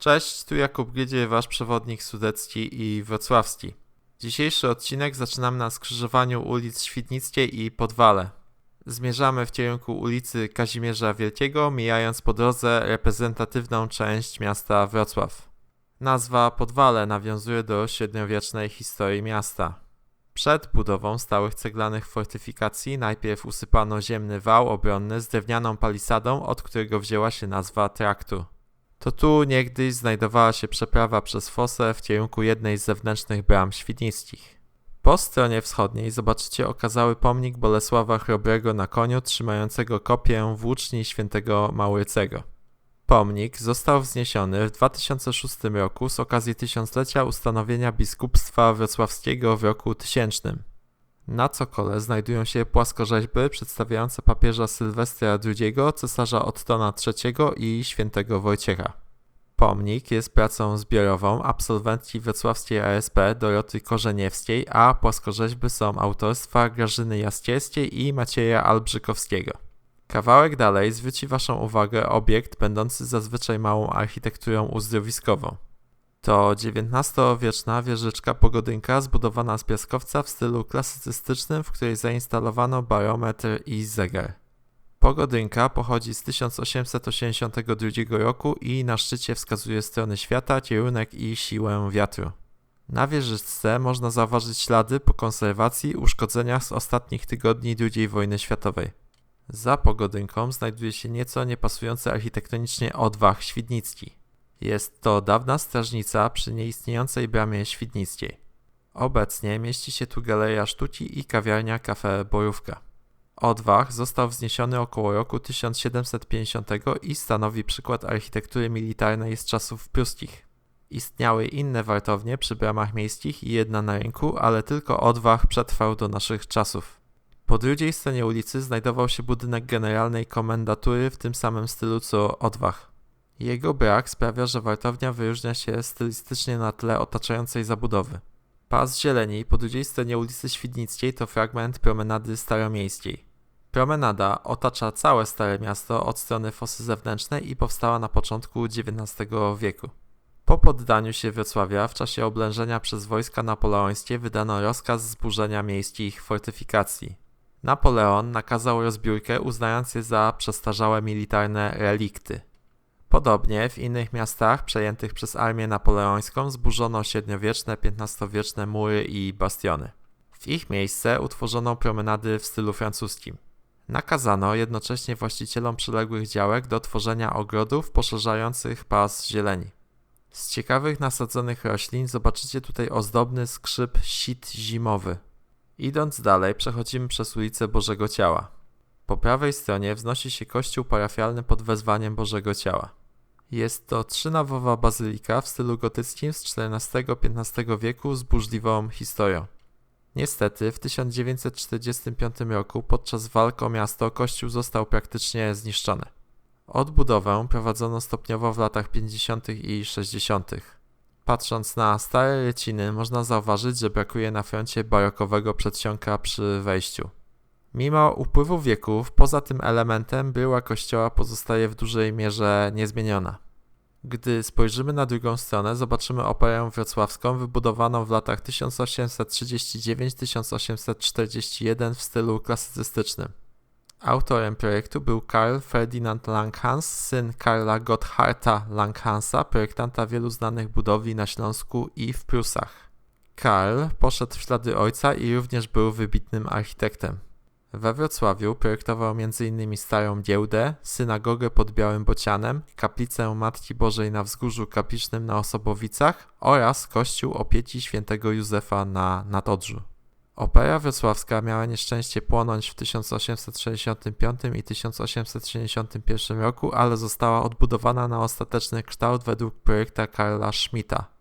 Cześć, tu Jakub Gydzie, wasz przewodnik sudecki i wrocławski. Dzisiejszy odcinek zaczynamy na skrzyżowaniu ulic Świdnickiej i Podwale. Zmierzamy w kierunku ulicy Kazimierza Wielkiego, mijając po drodze reprezentatywną część miasta Wrocław. Nazwa Podwale nawiązuje do średniowiecznej historii miasta. Przed budową stałych ceglanych fortyfikacji najpierw usypano ziemny wał obronny z drewnianą palisadą, od którego wzięła się nazwa traktu. To tu niegdyś znajdowała się przeprawa przez fosę w kierunku jednej z zewnętrznych bram świdnickich. Po stronie wschodniej zobaczycie okazały pomnik Bolesława Chrobrego na koniu trzymającego kopię włóczni świętego Maurycego. Pomnik został wzniesiony w 2006 roku z okazji tysiąclecia ustanowienia biskupstwa wrocławskiego w roku 1000. Na cokole znajdują się płaskorzeźby przedstawiające papieża Sylwestra II, cesarza Ottona III i świętego Wojciecha. Pomnik jest pracą zbiorową absolwentki wrocławskiej ASP Doroty Korzeniewskiej, a płaskorzeźby są autorstwa Grażyny Jaskierskiej i Macieja Albrzykowskiego. Kawałek dalej zwróci waszą uwagę obiekt będący zazwyczaj małą architekturą uzdrowiskową. To XIX-wieczna wieżyczka pogodynka zbudowana z piaskowca w stylu klasycystycznym, w której zainstalowano barometr i zegar. Pogodynka pochodzi z 1882 roku i na szczycie wskazuje strony świata, kierunek i siłę wiatru. Na wieżyczce można zauważyć ślady po konserwacji uszkodzeniach z ostatnich tygodni II wojny światowej. Za pogodynką znajduje się nieco niepasujący architektonicznie odwach świdnicki. Jest to dawna strażnica przy nieistniejącej bramie świdnickiej. Obecnie mieści się tu galeria sztuki i kawiarnia Cafe Borówka. Odwach został wzniesiony około roku 1750 i stanowi przykład architektury militarnej z czasów pruskich. Istniały inne wartownie przy bramach miejskich i jedna na rynku, ale tylko Odwach przetrwał do naszych czasów. Po drugiej stronie ulicy znajdował się budynek generalnej komendatury w tym samym stylu co Odwach. Jego brak sprawia, że wartownia wyróżnia się stylistycznie na tle otaczającej zabudowy. Pas zieleni po drugiej stronie ulicy Świdnickiej to fragment promenady staromiejskiej. Promenada otacza całe Stare Miasto od strony fosy zewnętrznej i powstała na początku XIX wieku. Po poddaniu się Wrocławia w czasie oblężenia przez wojska napoleońskie wydano rozkaz zburzenia miejskich fortyfikacji. Napoleon nakazał rozbiórkę, uznając je za przestarzałe militarne relikty. Podobnie w innych miastach przejętych przez armię napoleońską zburzono średniowieczne, XV-wieczne mury i bastiony. W ich miejsce utworzono promenady w stylu francuskim. Nakazano jednocześnie właścicielom przyległych działek do tworzenia ogrodów poszerzających pas zieleni. Z ciekawych nasadzonych roślin zobaczycie tutaj ozdobny skrzyp sit zimowy. Idąc dalej przechodzimy przez ulicę Bożego Ciała. Po prawej stronie wznosi się kościół parafialny pod wezwaniem Bożego Ciała. Jest to trzynawowa bazylika w stylu gotyckim z XIV-XV wieku z burzliwą historią. Niestety w 1945 roku podczas walk o miasto kościół został praktycznie zniszczony. Odbudowę prowadzono stopniowo w latach 50. i 60. Patrząc na stare ryciny można zauważyć, że brakuje na froncie barokowego przedsionka przy wejściu. Mimo upływu wieków, poza tym elementem bryła kościoła pozostaje w dużej mierze niezmieniona. Gdy spojrzymy na drugą stronę, zobaczymy operę wrocławską wybudowaną w latach 1839-1841 w stylu klasycystycznym. Autorem projektu był Karl Ferdinand Langhans, syn Karla Gottharta Langhansa, projektanta wielu znanych budowli na Śląsku i w Prusach. Karl poszedł w ślady ojca i również był wybitnym architektem. We Wrocławiu projektował m.in. Starą Giełdę, synagogę pod Białym Bocianem, kaplicę Matki Bożej na Wzgórzu Kaplicznym na Osobowicach oraz kościół Opieci Świętego Józefa na Nadodrzu. Opera wrocławska miała nieszczęście płonąć w 1865 i 1871 roku, ale została odbudowana na ostateczny kształt według projekta Karla Schmidta.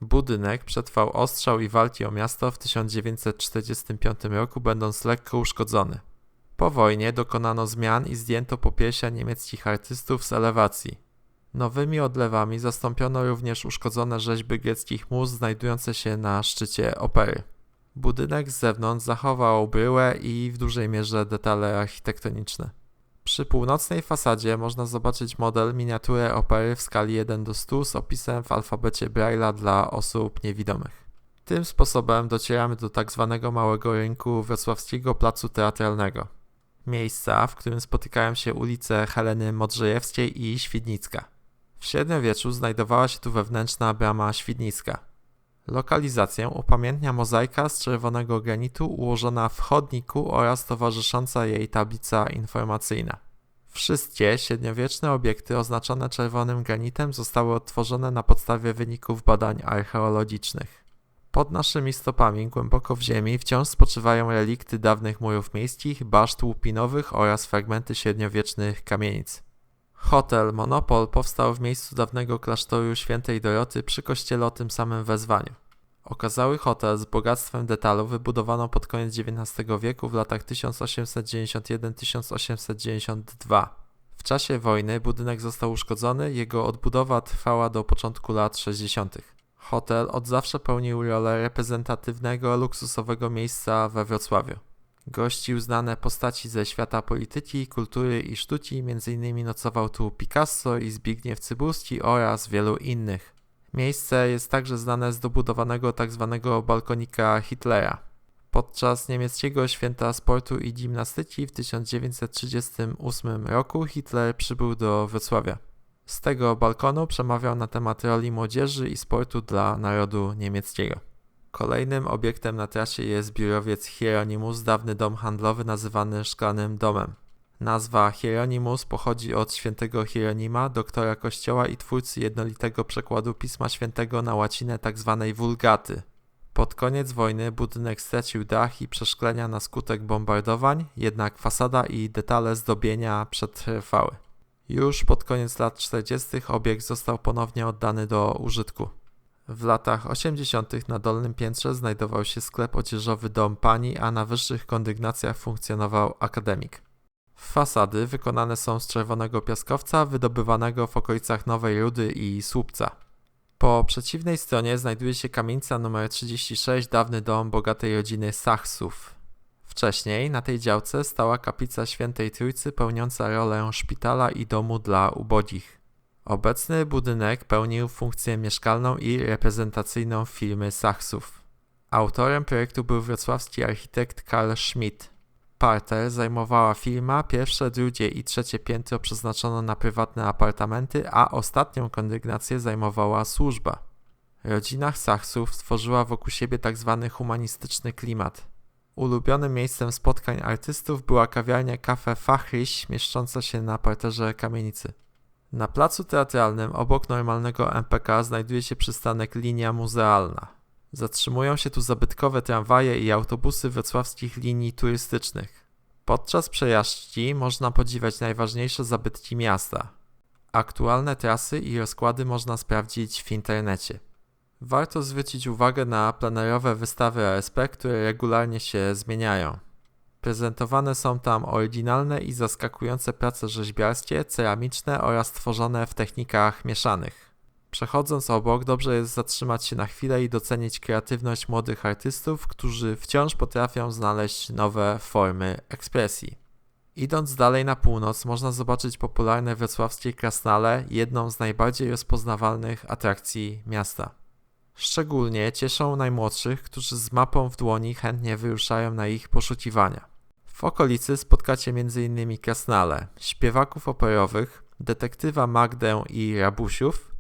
Budynek przetrwał ostrzał i walki o miasto w 1945 roku, będąc lekko uszkodzony. Po wojnie dokonano zmian i zdjęto popiersia niemieckich artystów z elewacji. Nowymi odlewami zastąpiono również uszkodzone rzeźby greckich mus znajdujące się na szczycie opery. Budynek z zewnątrz zachował bryłę i w dużej mierze detale architektoniczne. Przy północnej fasadzie można zobaczyć model miniaturę opery w skali 1:100 z opisem w alfabecie Braille'a dla osób niewidomych. Tym sposobem docieramy do tak zwanego małego rynku wrocławskiego placu teatralnego. Miejsca, w którym spotykają się ulice Heleny Modrzejewskiej i Świdnicka. W średniowieczu znajdowała się tu wewnętrzna brama Świdnicka. Lokalizację upamiętnia mozaika z czerwonego granitu ułożona w chodniku oraz towarzysząca jej tablica informacyjna. Wszystkie średniowieczne obiekty oznaczone czerwonym granitem zostały odtworzone na podstawie wyników badań archeologicznych. Pod naszymi stopami, głęboko w ziemi, wciąż spoczywają relikty dawnych murów miejskich, baszt łupinowych oraz fragmenty średniowiecznych kamienic. Hotel Monopol powstał w miejscu dawnego klasztoru Świętej Doroty przy kościele o tym samym wezwaniu. Okazały hotel z bogactwem detalu wybudowano pod koniec XIX wieku w latach 1891-1892. W czasie wojny budynek został uszkodzony, jego odbudowa trwała do początku lat 60. Hotel od zawsze pełnił rolę reprezentatywnego, luksusowego miejsca we Wrocławiu. Gościł znane postaci ze świata polityki, kultury i sztuki, m.in. nocował tu Picasso i Zbigniew Cybulski oraz wielu innych. Miejsce jest także znane z dobudowanego tzw. balkonika Hitlera. Podczas niemieckiego święta sportu i gimnastyki w 1938 roku Hitler przybył do Wrocławia. Z tego balkonu przemawiał na temat roli młodzieży i sportu dla narodu niemieckiego. Kolejnym obiektem na trasie jest biurowiec Hieronimus, dawny dom handlowy nazywany Szklanym Domem. Nazwa Hieronimus pochodzi od świętego Hieronima, doktora kościoła i twórcy jednolitego przekładu Pisma Świętego na łacinę tzw. Wulgaty. Pod koniec wojny budynek stracił dach i przeszklenia na skutek bombardowań, jednak fasada i detale zdobienia przetrwały. Już pod koniec lat 40. obiekt został ponownie oddany do użytku. W latach 80. na dolnym piętrze znajdował się sklep odzieżowy Dom Pani, a na wyższych kondygnacjach funkcjonował akademik. Fasady wykonane są z czerwonego piaskowca wydobywanego w okolicach Nowej Rudy i Słupca. Po przeciwnej stronie znajduje się kamienica nr 36, dawny dom bogatej rodziny Sachsów. Wcześniej na tej działce stała kaplica Świętej Trójcy pełniąca rolę szpitala i domu dla ubogich. Obecny budynek pełnił funkcję mieszkalną i reprezentacyjną firmy Sachsów. Autorem projektu był wrocławski architekt Karl Schmidt. Parter zajmowała firma, pierwsze, drugie i trzecie piętro przeznaczono na prywatne apartamenty, a ostatnią kondygnację zajmowała służba. Rodzina Sachsów stworzyła wokół siebie tzw. humanistyczny klimat. Ulubionym miejscem spotkań artystów była kawiarnia Café Fachriś, mieszcząca się na parterze kamienicy. Na placu teatralnym obok normalnego MPK znajduje się przystanek Linia Muzealna. Zatrzymują się tu zabytkowe tramwaje i autobusy wrocławskich linii turystycznych. Podczas przejażdżki można podziwiać najważniejsze zabytki miasta. Aktualne trasy i rozkłady można sprawdzić w internecie. Warto zwrócić uwagę na plenerowe wystawy ASP, które regularnie się zmieniają. Prezentowane są tam oryginalne i zaskakujące prace rzeźbiarskie, ceramiczne oraz tworzone w technikach mieszanych. Przechodząc obok, dobrze jest zatrzymać się na chwilę i docenić kreatywność młodych artystów, którzy wciąż potrafią znaleźć nowe formy ekspresji. Idąc dalej na północ, można zobaczyć popularne wrocławskie krasnale, jedną z najbardziej rozpoznawalnych atrakcji miasta. Szczególnie cieszą najmłodszych, którzy z mapą w dłoni chętnie wyruszają na ich poszukiwania. W okolicy spotkacie m.in. krasnale, śpiewaków operowych, detektywa Magdę i rabusiów,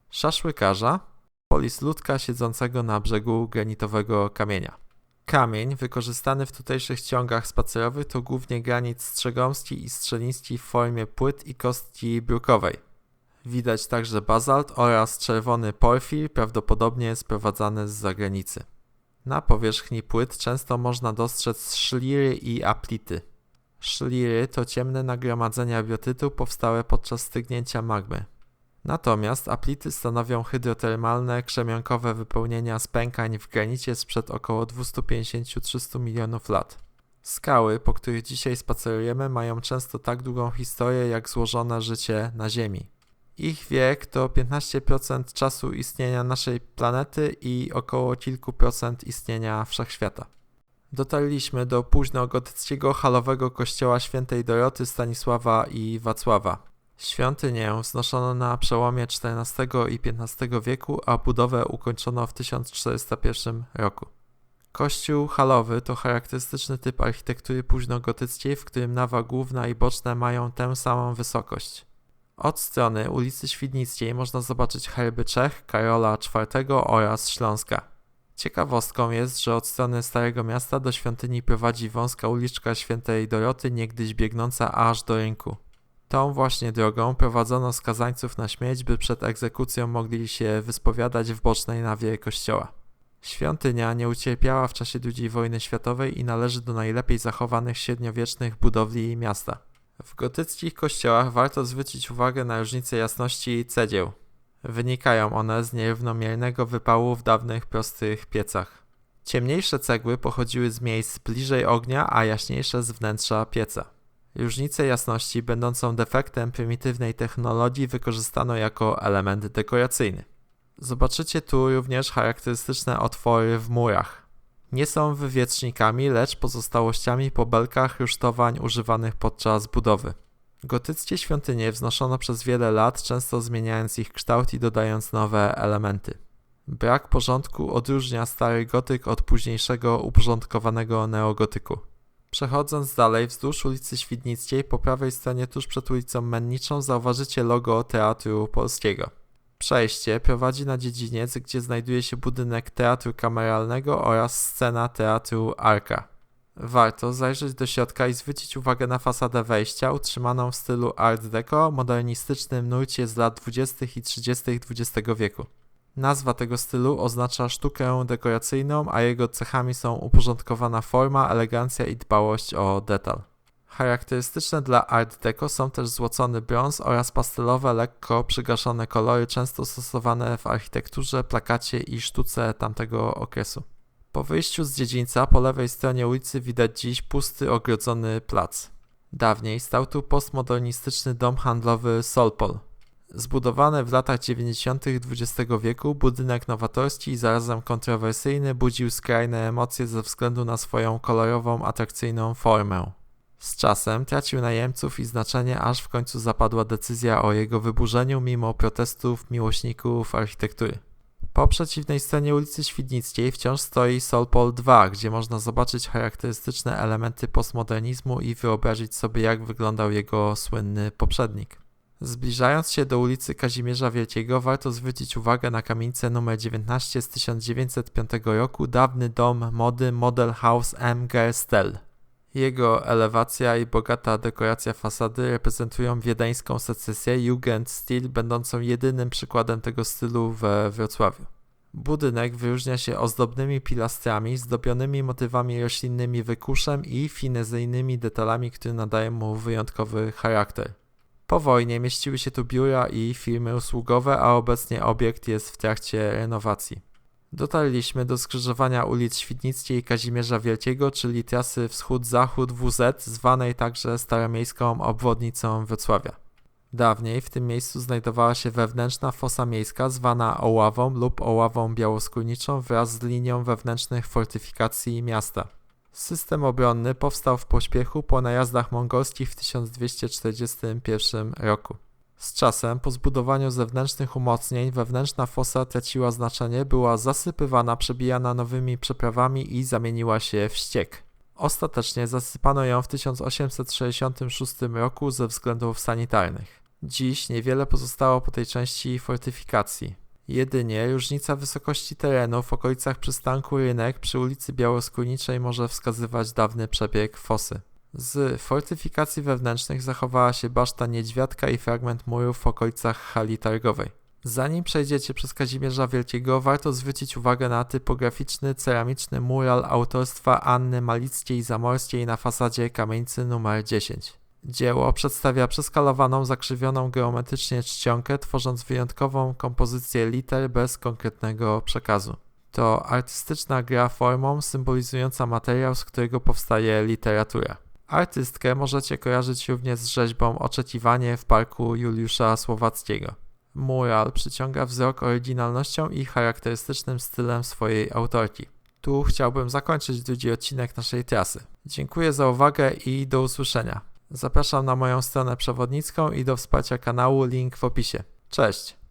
szaszłykarza, polisludka siedzącego na brzegu granitowego kamienia. Kamień wykorzystany w tutejszych ciągach spacerowych to głównie granit strzegomski i strzeliński w formie płyt i kostki brukowej. Widać także bazalt oraz czerwony porfir, prawdopodobnie sprowadzany z zagranicy. Na powierzchni płyt często można dostrzec szliry i aplity. Szliry to ciemne nagromadzenia biotytu powstałe podczas stygnięcia magmy. Natomiast aplity stanowią hydrotermalne, krzemionkowe wypełnienia spękań w granicie sprzed około 250-300 milionów lat. Skały, po których dzisiaj spacerujemy, mają często tak długą historię jak złożone życie na Ziemi. Ich wiek to 15% czasu istnienia naszej planety i około kilku procent istnienia wszechświata. Dotarliśmy do późnogotyckiego halowego kościoła świętej Doroty, Stanisława i Wacława. Świątynię wznoszono na przełomie XIV i XV wieku, a budowę ukończono w 1401 roku. Kościół halowy to charakterystyczny typ architektury późnogotyckiej, w którym nawa główna i boczne mają tę samą wysokość. Od strony ulicy Świdnickiej można zobaczyć herby Czech, Karola IV oraz Śląska. Ciekawostką jest, że od strony Starego Miasta do świątyni prowadzi wąska uliczka świętej Doroty, niegdyś biegnąca aż do rynku. Tą właśnie drogą prowadzono skazańców na śmierć, by przed egzekucją mogli się wyspowiadać w bocznej nawie kościoła. Świątynia nie ucierpiała w czasie II wojny światowej i należy do najlepiej zachowanych średniowiecznych budowli miasta. W gotyckich kościołach warto zwrócić uwagę na różnicę jasności cegieł. Wynikają one z nierównomiernego wypału w dawnych prostych piecach. Ciemniejsze cegły pochodziły z miejsc bliżej ognia, a jaśniejsze z wnętrza pieca. Różnicę jasności będącą defektem prymitywnej technologii wykorzystano jako element dekoracyjny. Zobaczycie tu również charakterystyczne otwory w murach. Nie są wywiecznikami, lecz pozostałościami po belkach rusztowań używanych podczas budowy. Gotyckie świątynie wznoszono przez wiele lat, często zmieniając ich kształt i dodając nowe elementy. Brak porządku odróżnia stary gotyk od późniejszego uporządkowanego neogotyku. Przechodząc dalej wzdłuż ulicy Świdnickiej, po prawej stronie tuż przed ulicą Menniczą zauważycie logo Teatru Polskiego. Przejście prowadzi na dziedziniec, gdzie znajduje się budynek Teatru Kameralnego oraz scena Teatru Arka. Warto zajrzeć do środka i zwrócić uwagę na fasadę wejścia, utrzymaną w stylu Art Deco, modernistycznym nurcie z lat 20. i 30. XX wieku. Nazwa tego stylu oznacza sztukę dekoracyjną, a jego cechami są uporządkowana forma, elegancja i dbałość o detal. Charakterystyczne dla Art Deco są też złocony brąz oraz pastelowe, lekko przygaszone kolory, często stosowane w architekturze, plakacie i sztuce tamtego okresu. Po wyjściu z dziedzińca po lewej stronie ulicy widać dziś pusty, ogrodzony plac. Dawniej stał tu postmodernistyczny dom handlowy Solpol. Zbudowany w latach 90. XX wieku, budynek nowatorski i zarazem kontrowersyjny budził skrajne emocje ze względu na swoją kolorową, atrakcyjną formę. Z czasem tracił najemców i znaczenie, aż w końcu zapadła decyzja o jego wyburzeniu mimo protestów miłośników architektury. Po przeciwnej stronie ulicy Świdnickiej wciąż stoi Solpol 2, gdzie można zobaczyć charakterystyczne elementy postmodernizmu i wyobrazić sobie, jak wyglądał jego słynny poprzednik. Zbliżając się do ulicy Kazimierza Wielkiego, warto zwrócić uwagę na kamienicę nr 19 z 1905 roku, dawny dom mody Model House M. Gerstel. Jego elewacja i bogata dekoracja fasady reprezentują wiedeńską secesję Jugendstil, będącą jedynym przykładem tego stylu we Wrocławiu. Budynek wyróżnia się ozdobnymi pilastrami, zdobionymi motywami roślinnymi wykuszem i finezyjnymi detalami, które nadają mu wyjątkowy charakter. Po wojnie mieściły się tu biura i firmy usługowe, a obecnie obiekt jest w trakcie renowacji. Dotarliśmy do skrzyżowania ulic Świdnickiej i Kazimierza Wielkiego, czyli trasy wschód-zachód WZ, zwanej także staromiejską obwodnicą Wrocławia. Dawniej w tym miejscu znajdowała się wewnętrzna fosa miejska zwana Oławą lub Oławą Białoskórniczą wraz z linią wewnętrznych fortyfikacji miasta. System obronny powstał w pośpiechu po najazdach mongolskich w 1241 roku. Z czasem, po zbudowaniu zewnętrznych umocnień, wewnętrzna fosa traciła znaczenie, była zasypywana, przebijana nowymi przeprawami i zamieniła się w ściek. Ostatecznie zasypano ją w 1866 roku ze względów sanitarnych. Dziś niewiele pozostało po tej części fortyfikacji. Jedynie różnica wysokości terenu w okolicach przystanku Rynek przy ulicy Białoskórniczej może wskazywać dawny przebieg fosy. Z fortyfikacji wewnętrznych zachowała się baszta Niedźwiadka i fragment murów w okolicach hali targowej. Zanim przejdziecie przez Kazimierza Wielkiego, warto zwrócić uwagę na typograficzny, ceramiczny mural autorstwa Anny Malickiej-Zamorskiej na fasadzie kamienicy nr 10. Dzieło przedstawia przeskalowaną, zakrzywioną geometrycznie czcionkę, tworząc wyjątkową kompozycję liter bez konkretnego przekazu. To artystyczna gra formą symbolizująca materiał, z którego powstaje literatura. Artystkę możecie kojarzyć również z rzeźbą Oczekiwanie w parku Juliusza Słowackiego. Mural przyciąga wzrok oryginalnością i charakterystycznym stylem swojej autorki. Tu chciałbym zakończyć drugi odcinek naszej trasy. Dziękuję za uwagę i do usłyszenia. Zapraszam na moją stronę przewodnicką i do wsparcia kanału, link w opisie. Cześć!